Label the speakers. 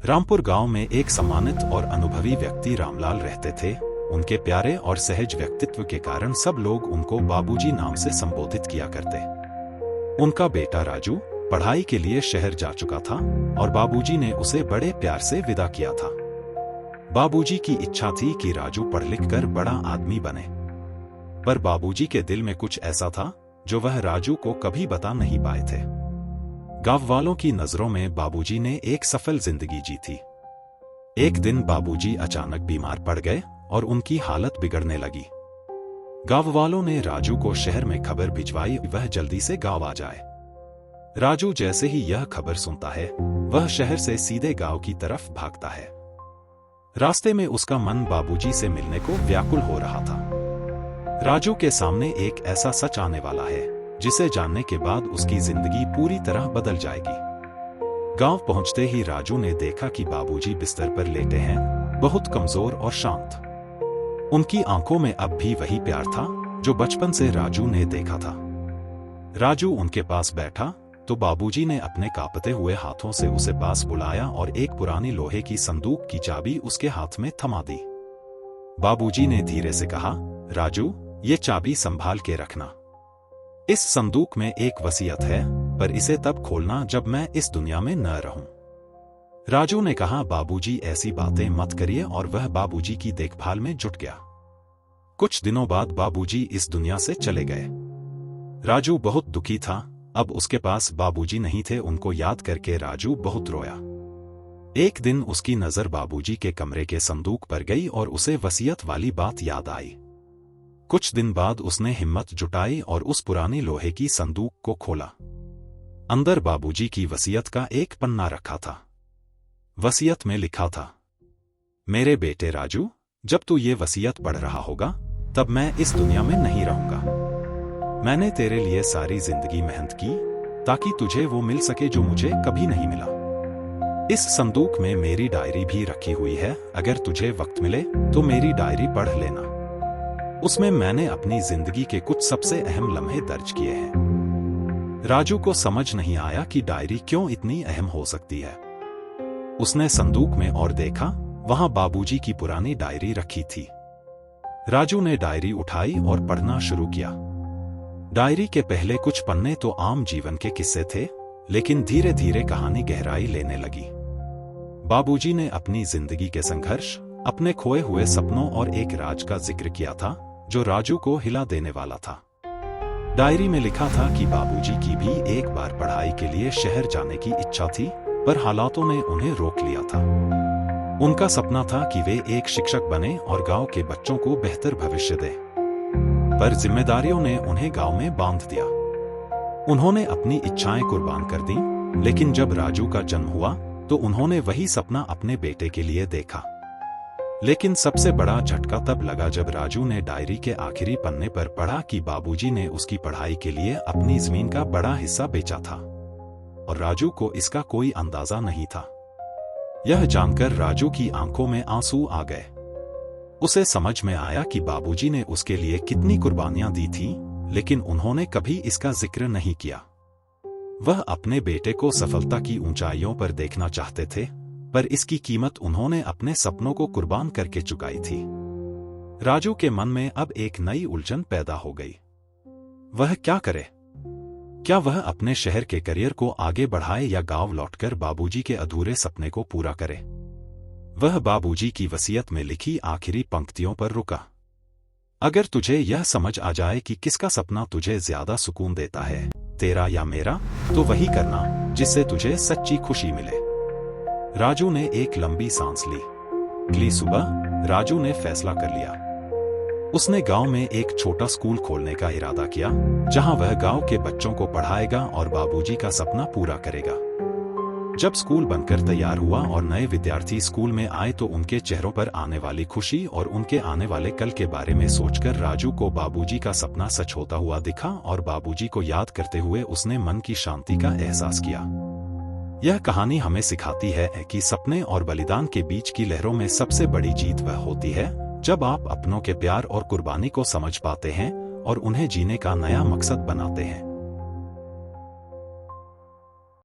Speaker 1: रामपुर गांव में एक सम्मानित और अनुभवी व्यक्ति रामलाल रहते थे। उनके प्यारे और सहज व्यक्तित्व के कारण सब लोग उनको बाबूजी नाम से संबोधित किया करते। उनका बेटा राजू पढ़ाई के लिए शहर जा चुका था और बाबूजी ने उसे बड़े प्यार से विदा किया था। बाबूजी की इच्छा थी कि राजू पढ़ लिख कर बड़ा आदमी बने, पर बाबूजी के दिल में कुछ ऐसा था जो वह राजू को कभी बता नहीं पाए थे। गांव वालों की नजरों में बाबूजी ने एक सफल जिंदगी जी थी। एक दिन बाबूजी अचानक बीमार पड़ गए और उनकी हालत बिगड़ने लगी। गांव वालों ने राजू को शहर में खबर भिजवाई वह जल्दी से गांव आ जाए। राजू जैसे ही यह खबर सुनता है वह शहर से सीधे गांव की तरफ भागता है। रास्ते में उसका मन बाबूजी से मिलने को व्याकुल हो रहा था। राजू के सामने एक ऐसा सच आने वाला है जिसे जानने के बाद उसकी जिंदगी पूरी तरह बदल जाएगी। गांव पहुंचते ही राजू ने देखा कि बाबूजी बिस्तर पर लेटे हैं, बहुत कमजोर और शांत। उनकी आंखों में अब भी वही प्यार था जो बचपन से राजू ने देखा था। राजू उनके पास बैठा तो बाबूजी ने अपने कांपते हुए हाथों से उसे पास बुलाया और एक पुरानी लोहे की संदूक की चाबी उसके हाथ में थमा दी। बाबूजी ने धीरे से कहा, राजू, ये चाबी संभाल के रखना। इस संदूक में एक वसीयत है, पर इसे तब खोलना जब मैं इस दुनिया में न रहूं। राजू ने कहा, बाबूजी ऐसी बातें मत करिए, और वह बाबूजी की देखभाल में जुट गया। कुछ दिनों बाद बाबूजी इस दुनिया से चले गए। राजू बहुत दुखी था। अब उसके पास बाबूजी नहीं थे। उनको याद करके राजू बहुत रोया। एक दिन उसकी नजर बाबूजी के कमरे के संदूक पर गई और उसे वसीयत वाली बात याद आई। कुछ दिन बाद उसने हिम्मत जुटाई और उस पुरानी लोहे की संदूक को खोला। अंदर बाबूजी की वसीयत का एक पन्ना रखा था। वसीयत में लिखा था, मेरे बेटे राजू, जब तू ये वसीयत पढ़ रहा होगा तब मैं इस दुनिया में नहीं रहूंगा। मैंने तेरे लिए सारी जिंदगी मेहनत की ताकि तुझे वो मिल सके जो मुझे कभी नहीं मिला। इस संदूक में मेरी डायरी भी रखी हुई है। अगर तुझे वक्त मिले तो मेरी डायरी पढ़ लेना। उसमें मैंने अपनी जिंदगी के कुछ सबसे अहम लम्हे दर्ज किए हैं। राजू को समझ नहीं आया कि डायरी क्यों इतनी अहम हो सकती है। उसने संदूक में और देखा, वहां बाबूजी की पुरानी डायरी रखी थी। राजू ने डायरी उठाई और पढ़ना शुरू किया। डायरी के पहले कुछ पन्ने तो आम जीवन के किस्से थे, लेकिन धीरे धीरे कहानी गहराई लेने लगी। बाबूजी ने अपनी जिंदगी के संघर्ष, अपने खोए हुए सपनों और एक राज का जिक्र किया था जो राजू को हिला देने वाला था। डायरी में लिखा था कि बाबूजी की भी एक बार पढ़ाई के लिए शहर जाने की इच्छा थी, पर हालातों ने उन्हें रोक लिया था। उनका सपना था कि वे एक शिक्षक बने और गांव के बच्चों को बेहतर भविष्य दें, पर जिम्मेदारियों ने उन्हें गांव में बांध दिया। उन्होंने अपनी इच्छाएं कुर्बान कर दी, लेकिन जब राजू का जन्म हुआ तो उन्होंने वही सपना अपने बेटे के लिए देखा। लेकिन सबसे बड़ा झटका तब लगा जब राजू ने डायरी के आखिरी पन्ने पर पढ़ा कि बाबूजी ने उसकी पढ़ाई के लिए अपनी जमीन का बड़ा हिस्सा बेचा था, और राजू को इसका कोई अंदाजा नहीं था। यह जानकर राजू की आंखों में आंसू आ गए। उसे समझ में आया कि बाबूजी ने उसके लिए कितनी कुर्बानियां दी थीं, लेकिन उन्होंने कभी इसका जिक्र नहीं किया। वह अपने बेटे को सफलता की ऊंचाइयों पर देखना चाहते थे, पर इसकी कीमत उन्होंने अपने सपनों को कुर्बान करके चुकाई थी। राजू के मन में अब एक नई उलझन पैदा हो गई। वह क्या करे? क्या वह अपने शहर के करियर को आगे बढ़ाए या गांव लौटकर बाबूजी के अधूरे सपने को पूरा करे? वह बाबूजी की वसीयत में लिखी आखिरी पंक्तियों पर रुका। अगर तुझे यह समझ आ जाए कि किसका सपना तुझे ज्यादा सुकून देता है, तेरा या मेरा, तो वही करना जिससे तुझे सच्ची खुशी मिले। राजू ने एक लंबी सांस ली। अगली सुबह राजू ने फैसला कर लिया। उसने गांव में एक छोटा स्कूल खोलने का इरादा किया, जहां वह गांव के बच्चों को पढ़ाएगा और बाबूजी का सपना पूरा करेगा। जब स्कूल बनकर तैयार हुआ और नए विद्यार्थी स्कूल में आए तो उनके चेहरों पर आने वाली खुशी और उनके आने वाले कल के बारे में सोचकर राजू को बाबूजी का सपना सच होता हुआ दिखा, और बाबूजी को याद करते हुए उसने मन की शांति का एहसास किया। यह कहानी हमें सिखाती है कि सपने और बलिदान के बीच की लहरों में सबसे बड़ी जीत वह होती है जब आप अपनों के प्यार और कुर्बानी को समझ पाते हैं और उन्हें जीने का नया मकसद बनाते हैं।